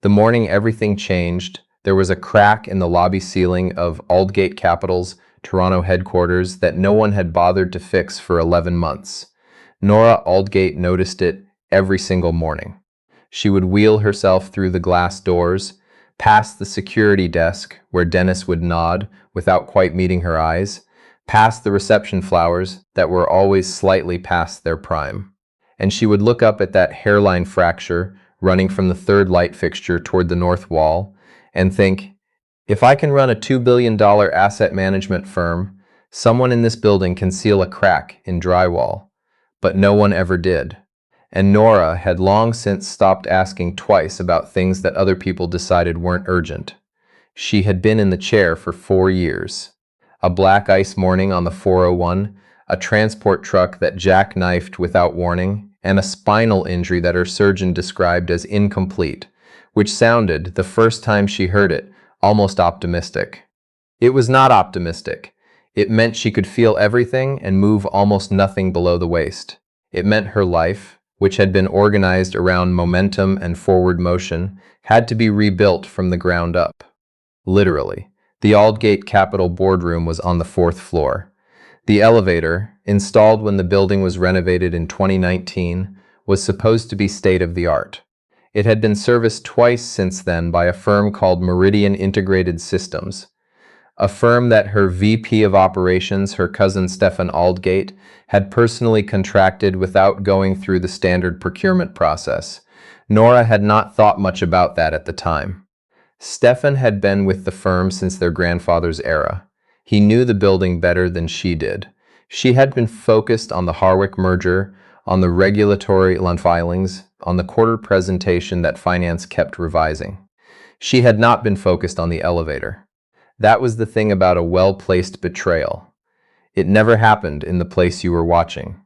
The morning everything changed, there was a crack in the lobby ceiling of Aldgate Capital's Toronto headquarters that no one had bothered to fix for 11 months. Nora Aldgate noticed it every single morning. She would wheel herself through the glass doors, past the security desk where Dennis would nod without quite meeting her eyes, past the reception flowers that were always slightly past their prime. And she would look up at that hairline fracture running from the third light fixture toward the north wall and think, if I can run a $2 billion asset management firm, someone in this building can seal a crack in drywall. But no one ever did. And Nora had long since stopped asking twice about things that other people decided weren't urgent. She had been in the chair for 4 years. A black ice morning on the 401, a transport truck that jackknifed without warning, and a spinal injury that her surgeon described as incomplete, which sounded, the first time she heard it, almost optimistic. It was not optimistic. It meant she could feel everything and move almost nothing below the waist. It meant her life, which had been organized around momentum and forward motion, had to be rebuilt from the ground up. Literally. The Aldgate Capital boardroom was on the 4th floor. The elevator, installed when the building was renovated in 2019, was supposed to be state-of-the-art. It had been serviced twice since then by a firm called Meridian Integrated Systems, a firm that her VP of Operations, her cousin Stefan Aldgate, had personally contracted without going through the standard procurement process. Nora had not thought much about that at the time. Stefan had been with the firm since their grandfather's era. He knew the building better than she did. She had been focused on the Harwick merger, on the regulatory filings, on the quarter presentation that finance kept revising. She had not been focused on the elevator. That was the thing about a well-placed betrayal. It never happened in the place you were watching.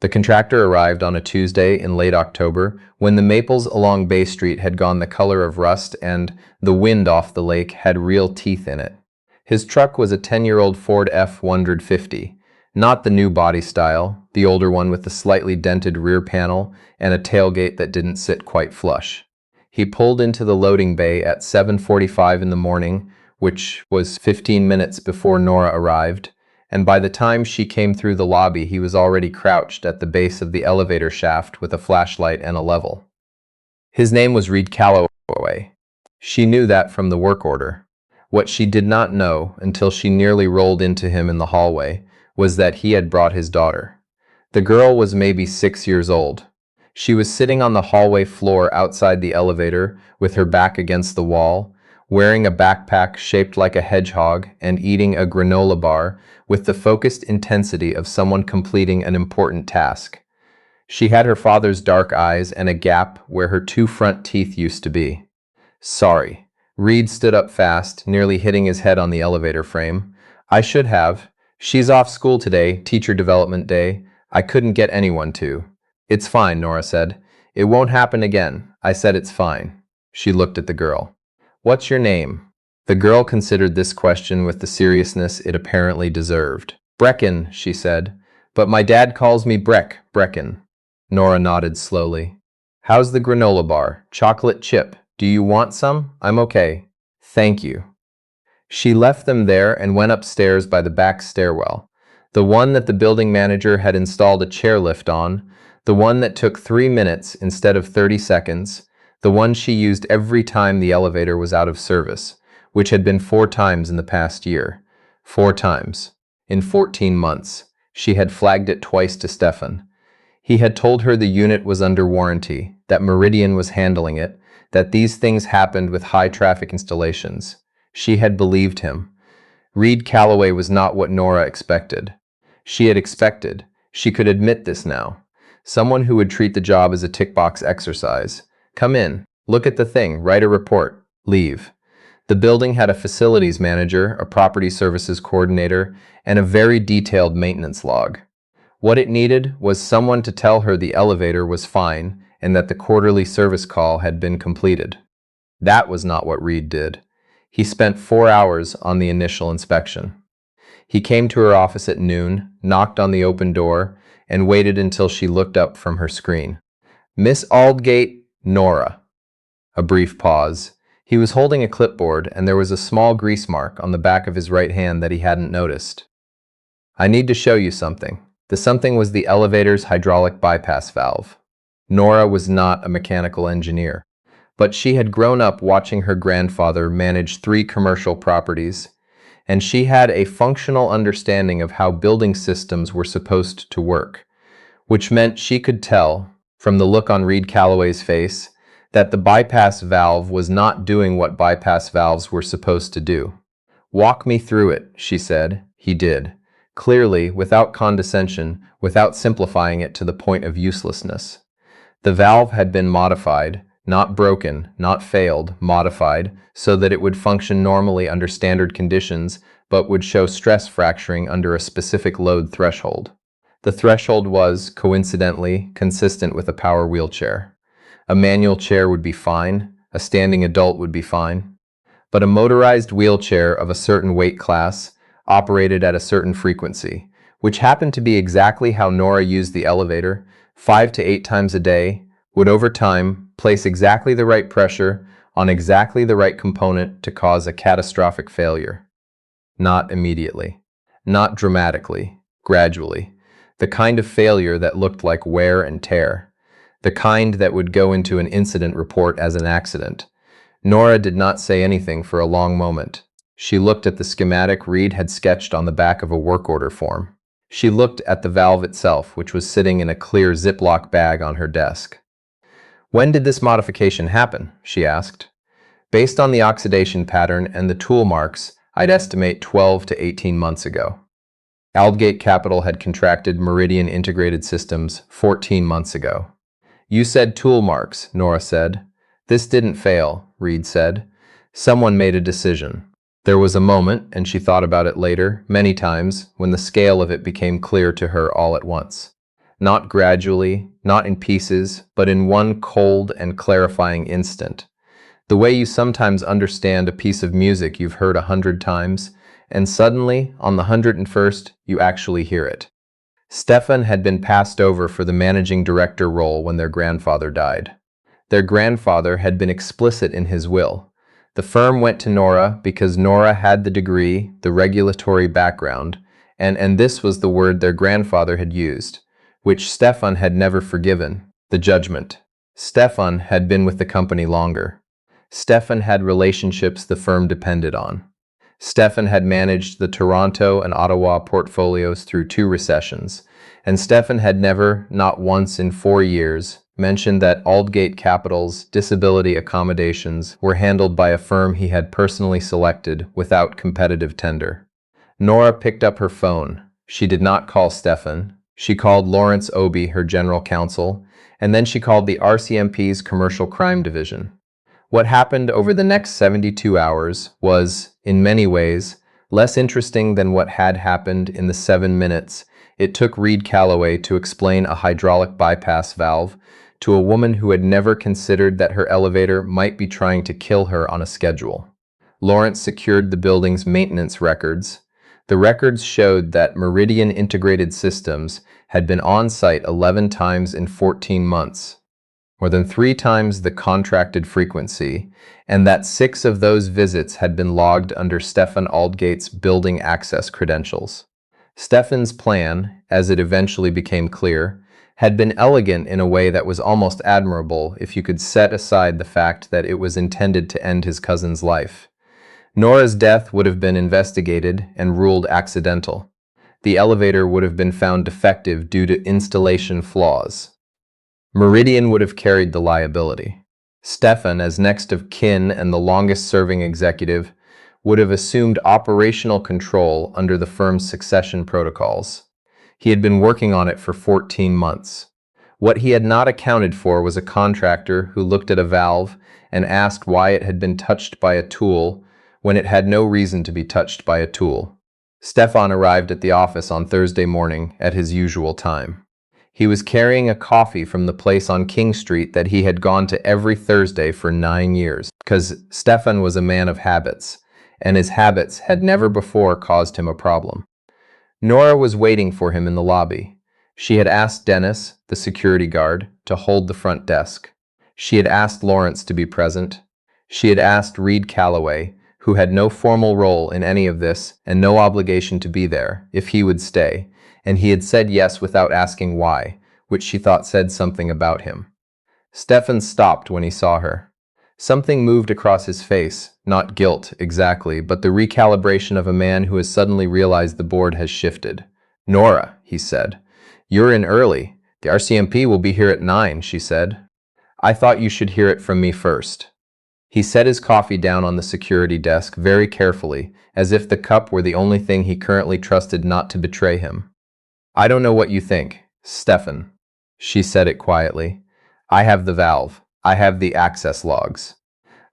The contractor arrived on a Tuesday in late October when the maples along Bay Street had gone the color of rust and the wind off the lake had real teeth in it. His truck was a 10-year-old Ford F-150, not the new body style, the older one with the slightly dented rear panel and a tailgate that didn't sit quite flush. He pulled into the loading bay at 7:45 in the morning, which was 15 minutes before Nora arrived, and by the time she came through the lobby, he was already crouched at the base of the elevator shaft with a flashlight and a level. His name was Reid Calloway. She knew that from the work order. What she did not know, until she nearly rolled into him in the hallway, was that he had brought his daughter. The girl was maybe 6 years old. She was sitting on the hallway floor outside the elevator with her back against the wall, wearing a backpack shaped like a hedgehog and eating a granola bar with the focused intensity of someone completing an important task. She had her father's dark eyes and a gap where her 2 front teeth used to be. Sorry. Reid stood up fast, nearly hitting his head on the elevator frame. I should have. She's off school today, teacher development day. I couldn't get anyone to. It's fine, Nora said. It won't happen again. I said it's fine. She looked at the girl. What's your name? The girl considered this question with the seriousness it apparently deserved. Brecken, she said. But my dad calls me Brecken. Nora nodded slowly. How's the granola bar? Chocolate chip. Do you want some? I'm okay. Thank you. She left them there and went upstairs by the back stairwell, the one that the building manager had installed a chairlift on, the one that took 3 minutes instead of 30 seconds, the one she used every time the elevator was out of service, which had been 4 times in the past year. 4 times. In 14 months, she had flagged it twice to Stefan. He had told her the unit was under warranty, that Meridian was handling it, that these things happened with high-traffic installations. She had believed him. Reid Calloway was not what Nora expected. She had expected. She could admit this now. Someone who would treat the job as a tick-box exercise. Come in, look at the thing, write a report, leave. The building had a facilities manager, a property services coordinator, and a very detailed maintenance log. What it needed was someone to tell her the elevator was fine and that the quarterly service call had been completed. That was not what Reid did. He spent 4 hours on the initial inspection. He came to her office at noon, knocked on the open door, and waited until she looked up from her screen. Miss Aldgate, Nora. A brief pause. He was holding a clipboard, and there was a small grease mark on the back of his right hand that he hadn't noticed. I need to show you something. The something was the elevator's hydraulic bypass valve. Nora was not a mechanical engineer, but she had grown up watching her grandfather manage 3 commercial properties, and she had a functional understanding of how building systems were supposed to work, which meant she could tell, from the look on Reid Calloway's face, that the bypass valve was not doing what bypass valves were supposed to do. "Walk me through it," she said. He did. Clearly, without condescension, without simplifying it to the point of uselessness. The valve had been modified, not broken, not failed, modified, so that it would function normally under standard conditions, but would show stress fracturing under a specific load threshold. The threshold was, coincidentally, consistent with a power wheelchair. A manual chair would be fine, a standing adult would be fine, but a motorized wheelchair of a certain weight class operated at a certain frequency, which happened to be exactly how Nora used the elevator, 5 to 8 times a day, would over time place exactly the right pressure on exactly the right component to cause a catastrophic failure. Not immediately, not dramatically, gradually. The kind of failure that looked like wear and tear. The kind that would go into an incident report as an accident. Nora did not say anything for a long moment. She looked at the schematic Reid had sketched on the back of a work order form. She looked at the valve itself, which was sitting in a clear Ziploc bag on her desk. "When did this modification happen?" she asked. "Based on the oxidation pattern and the tool marks, I'd estimate 12 to 18 months ago." Aldgate Capital had contracted Meridian Integrated Systems 14 months ago. "You said tool marks," Nora said. "This didn't fail," Reid said. "Someone made a decision." There was a moment, and she thought about it later, many times, when the scale of it became clear to her all at once. Not gradually, not in pieces, but in one cold and clarifying instant. The way you sometimes understand a piece of music you've heard 100 times, and suddenly, on the 101st, you actually hear it. Stefan had been passed over for the managing director role when their grandfather died. Their grandfather had been explicit in his will. The firm went to Nora because Nora had the degree, the regulatory background, and this was the word their grandfather had used, which Stefan had never forgiven, the judgment. Stefan had been with the company longer. Stefan had relationships the firm depended on. Stefan had managed the Toronto and Ottawa portfolios through 2 recessions, and Stefan had never, not once in 4 years, mentioned that Aldgate Capital's disability accommodations were handled by a firm he had personally selected without competitive tender. Nora picked up her phone. She did not call Stefan. She called Lawrence Obi, her general counsel, and then she called the RCMP's Commercial Crime Division. What happened over the next 72 hours was, in many ways, less interesting than what had happened in the 7 minutes it took Reid Calloway to explain a hydraulic bypass valve to a woman who had never considered that her elevator might be trying to kill her on a schedule. Lawrence secured the building's maintenance records. The records showed that Meridian Integrated Systems had been on site 11 times in 14 months. More than 3 times the contracted frequency, and that 6 of those visits had been logged under Stefan Aldgate's building access credentials. Stefan's plan, as it eventually became clear, had been elegant in a way that was almost admirable if you could set aside the fact that it was intended to end his cousin's life. Nora's death would have been investigated and ruled accidental. The elevator would have been found defective due to installation flaws. Meridian would have carried the liability. Stefan, as next of kin and the longest-serving executive, would have assumed operational control under the firm's succession protocols. He had been working on it for 14 months. What he had not accounted for was a contractor who looked at a valve and asked why it had been touched by a tool when it had no reason to be touched by a tool. Stefan arrived at the office on Thursday morning at his usual time. He was carrying a coffee from the place on King Street that he had gone to every Thursday for 9 years, because Stefan was a man of habits, and his habits had never before caused him a problem. Nora was waiting for him in the lobby. She had asked Dennis, the security guard, to hold the front desk. She had asked Lawrence to be present. She had asked Reid Calloway, who had no formal role in any of this and no obligation to be there, if he would stay, and he had said yes without asking why, which she thought said something about him. Stefan stopped when he saw her. Something moved across his face, not guilt exactly, but the recalibration of a man who has suddenly realized the board has shifted. "Nora," he said, "you're in early. The RCMP will be here at 9, she said. "I thought you should hear it from me first." He set his coffee down on the security desk very carefully, as if the cup were the only thing he currently trusted not to betray him. "I don't know what you think, Stefan." She said it quietly. "I have the valve. I have the access logs.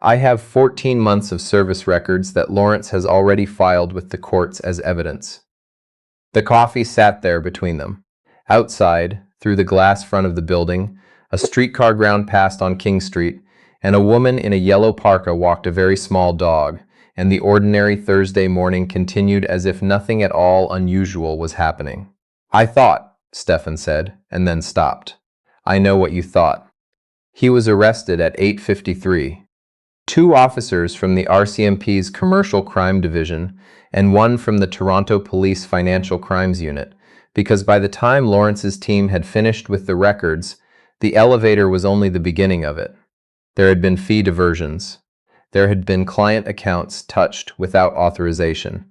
I have 14 months of service records that Lawrence has already filed with the courts as evidence." The coffee sat there between them. Outside, through the glass front of the building, a streetcar ground past on King Street, and a woman in a yellow parka walked a very small dog, and the ordinary Thursday morning continued as if nothing at all unusual was happening. "I thought," Stefan said, and then stopped. "I know what you thought." He was arrested at 8:53. 2 officers from the RCMP's Commercial Crime Division and 1 from the Toronto Police Financial Crimes Unit, because by the time Lawrence's team had finished with the records, the elevator was only the beginning of it. There had been fee diversions. There had been client accounts touched without authorization.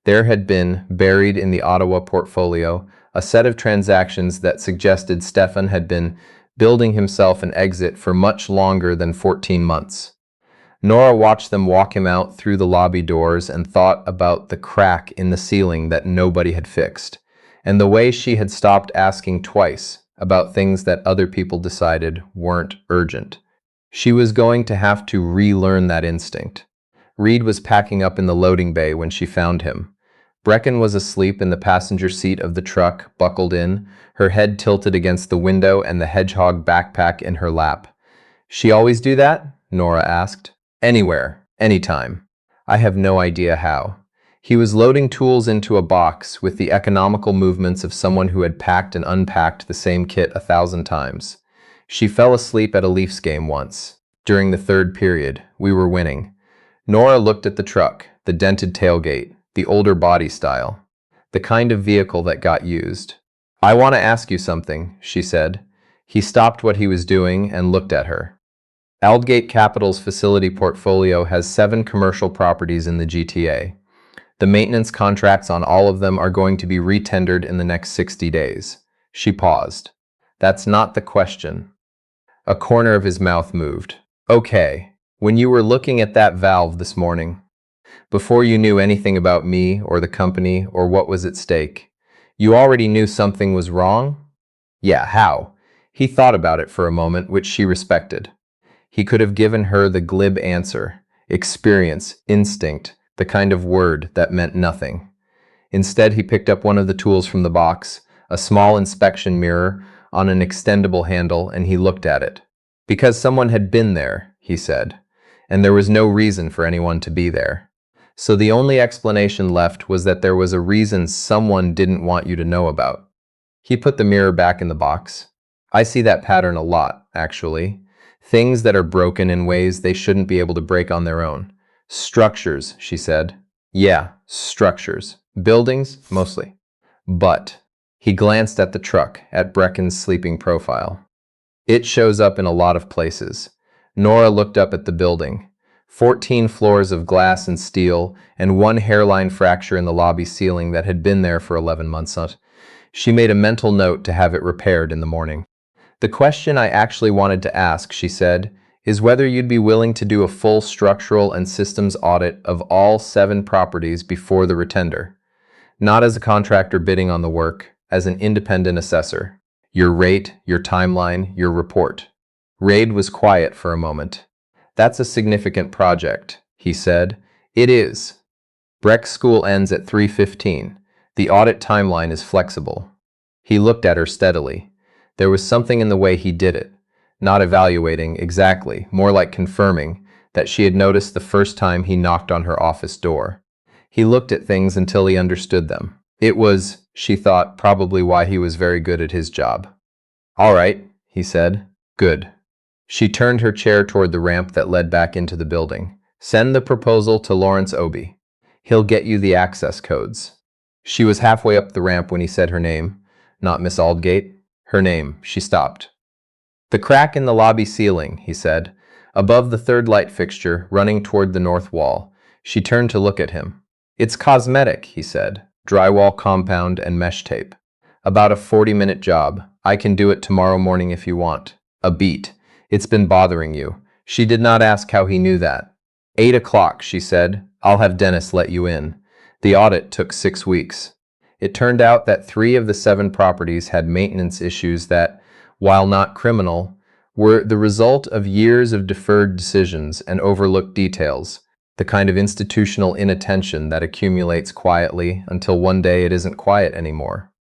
There had been, buried in the Ottawa portfolio, a set of transactions that suggested Stefan had been building himself an exit for much longer than 14 months. Nora watched them walk him out through the lobby doors and thought about the crack in the ceiling that nobody had fixed, and the way she had stopped asking twice about things that other people decided weren't urgent. She was going to have to relearn that instinct. Reid was packing up in the loading bay when she found him. Brecken was asleep in the passenger seat of the truck, buckled in, her head tilted against the window and the hedgehog backpack in her lap. "She always do that?" Nora asked. "Anywhere, anytime. I have no idea how." He was loading tools into a box with the economical movements of someone who had packed and unpacked the same kit 1,000 times. She fell asleep at a Leafs game once. During the 3rd period, we were winning. Nora looked at the truck, the dented tailgate, the older body style, the kind of vehicle that got used. "I want to ask you something," she said. He stopped what he was doing and looked at her. Aldgate Capital's facility portfolio has 7 commercial properties in the GTA. The maintenance contracts on all of them are going to be retendered in the next 60 days. She paused. "That's not the question." A corner of his mouth moved. "Okay, when you were looking at that valve this morning, before you knew anything about me or the company or what was at stake, you already knew something was wrong?" "Yeah, how?" He thought about it for a moment, which she respected. He could have given her the glib answer, experience, instinct, the kind of word that meant nothing. Instead, he picked up one of the tools from the box, a small inspection mirror on an extendable handle, and he looked at it. "Because someone had been there," he said, "and there was no reason for anyone to be there. So the only explanation left was that there was a reason someone didn't want you to know about." He put the mirror back in the box. "I see that pattern a lot, actually. Things that are broken in ways they shouldn't be able to break on their own. Structures," she said. "Yeah, structures. Buildings, mostly. But," he glanced at the truck, at Brecken's sleeping profile, "it shows up in a lot of places." Nora looked up at the building. 14 floors of glass and steel, and 1 hairline fracture in the lobby ceiling that had been there for 11 months. She made a mental note to have it repaired in the morning. "The question I actually wanted to ask," she said, "is whether you'd be willing to do a full structural and systems audit of all 7 properties before the retender. Not as a contractor bidding on the work, as an independent assessor. Your rate, your timeline, your report." Reid was quiet for a moment. "That's a significant project," he said. "It is. Breck's school ends at 3:15. The audit timeline is flexible." He looked at her steadily. There was something in the way he did it. Not evaluating, exactly, more like confirming, that she had noticed the first time he knocked on her office door. He looked at things until he understood them. It was, she thought, probably why he was very good at his job. "All right," he said. "Good. She turned her chair toward the ramp that led back into the building. Send the proposal to Lawrence Obi. He'll get you the access codes. She was halfway up the ramp when he said her name. Not Miss Aldgate. Her name. She stopped. The crack in the lobby ceiling, he said, above the third light fixture, running toward the north wall. She turned to look at him. It's cosmetic, he said. Drywall compound and mesh tape. About a 40-minute job. I can do it tomorrow morning if you want. A beat. It's been bothering you. She did not ask how he knew that. 8 o'clock, she said. I'll have Dennis let you in. The audit took 6 weeks. It turned out that 3 of the 7 properties had maintenance issues that, while not criminal, were the result of years of deferred decisions and overlooked details, the kind of institutional inattention that accumulates quietly until one day it isn't quiet anymore.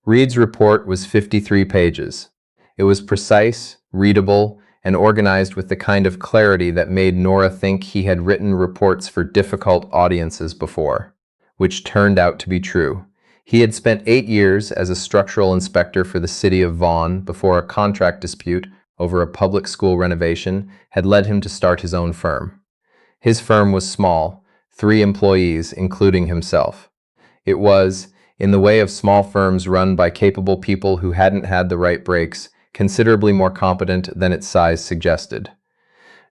Reid's report was 53 pages. It was precise, readable, and organized with the kind of clarity that made Nora think he had written reports for difficult audiences before, which turned out to be true. He had spent 8 years as a structural inspector for the city of Vaughan before a contract dispute over a public school renovation had led him to start his own firm. His firm was small, 3 employees, including himself. It was, in the way of small firms run by capable people who hadn't had the right breaks, considerably more competent than its size suggested.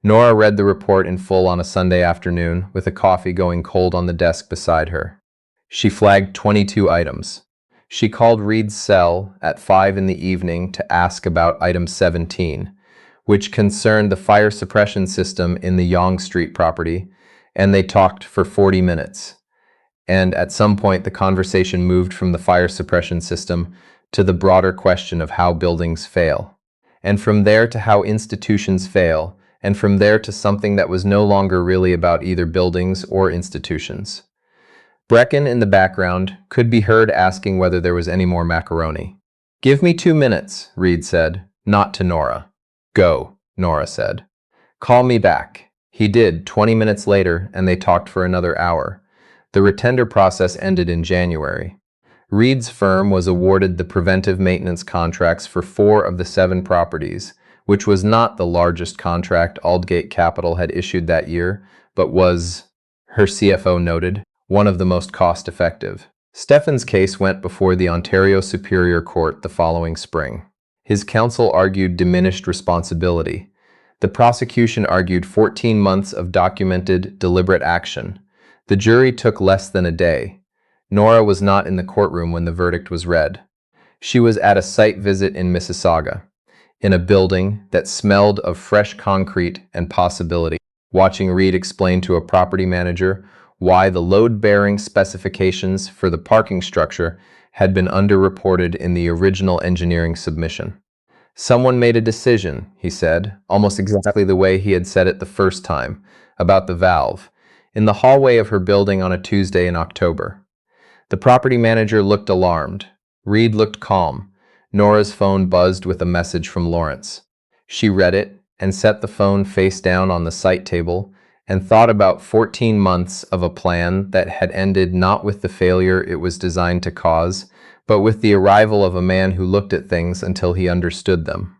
Nora read the report in full on a Sunday afternoon, with a coffee going cold on the desk beside her. She flagged 22 items. She called Reid's cell at 5 in the evening to ask about item 17, which concerned the fire suppression system in the Yonge Street property, and they talked for 40 minutes. And at some point the conversation moved from the fire suppression system to the broader question of how buildings fail, and from there to how institutions fail, and from there to something that was no longer really about either buildings or institutions. Brecken, in the background, could be heard asking whether there was any more macaroni. "Give me 2 minutes," Reid said, not to Nora. "Go," Nora said. "Call me back." He did, 20 minutes later, and they talked for another hour. The retender process ended in January. Reid's firm was awarded the preventive maintenance contracts for 4 of the 7 properties, which was not the largest contract Aldgate Capital had issued that year, but was, her CFO noted, one of the most cost-effective. Stephen's case went before the Ontario Superior Court the following spring. His counsel argued diminished responsibility. The prosecution argued 14 months of documented, deliberate action. The jury took less than a day. Nora was not in the courtroom when the verdict was read. She was at a site visit in Mississauga, in a building that smelled of fresh concrete and possibility, watching Reid explain to a property manager why the load-bearing specifications for the parking structure had been underreported in the original engineering submission. "Someone made a decision," he said, almost exactly the way he had said it the first time, about the valve, in the hallway of her building on a Tuesday in October. The property manager looked alarmed. Reid looked calm. Nora's phone buzzed with a message from Lawrence. She read it and set the phone face down on the site table and thought about 14 months of a plan that had ended not with the failure it was designed to cause, but with the arrival of a man who looked at things until he understood them.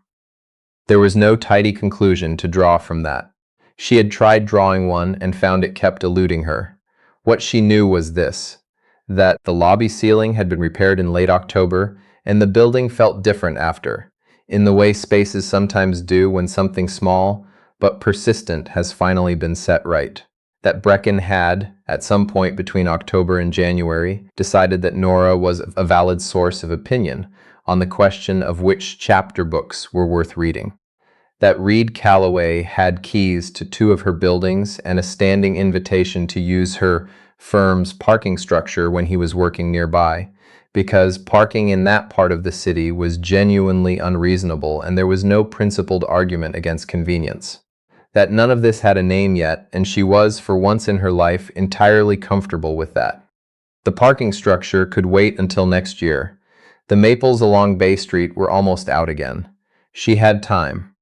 There was no tidy conclusion to draw from that. She had tried drawing one and found it kept eluding her. What she knew was this: that the lobby ceiling had been repaired in late October, and the building felt different after, in the way spaces sometimes do when something small but persistent has finally been set right. That Brecken had, at some point between October and January, decided that Nora was a valid source of opinion on the question of which chapter books were worth reading. That Reid Calloway had keys to 2 of her buildings and a standing invitation to use her firm's parking structure when he was working nearby, because parking in that part of the city was genuinely unreasonable and there was no principled argument against convenience. That none of this had a name yet, and she was, for once in her life, entirely comfortable with that. The parking structure could wait until next year. The maples along Bay Street were almost out again. She had time.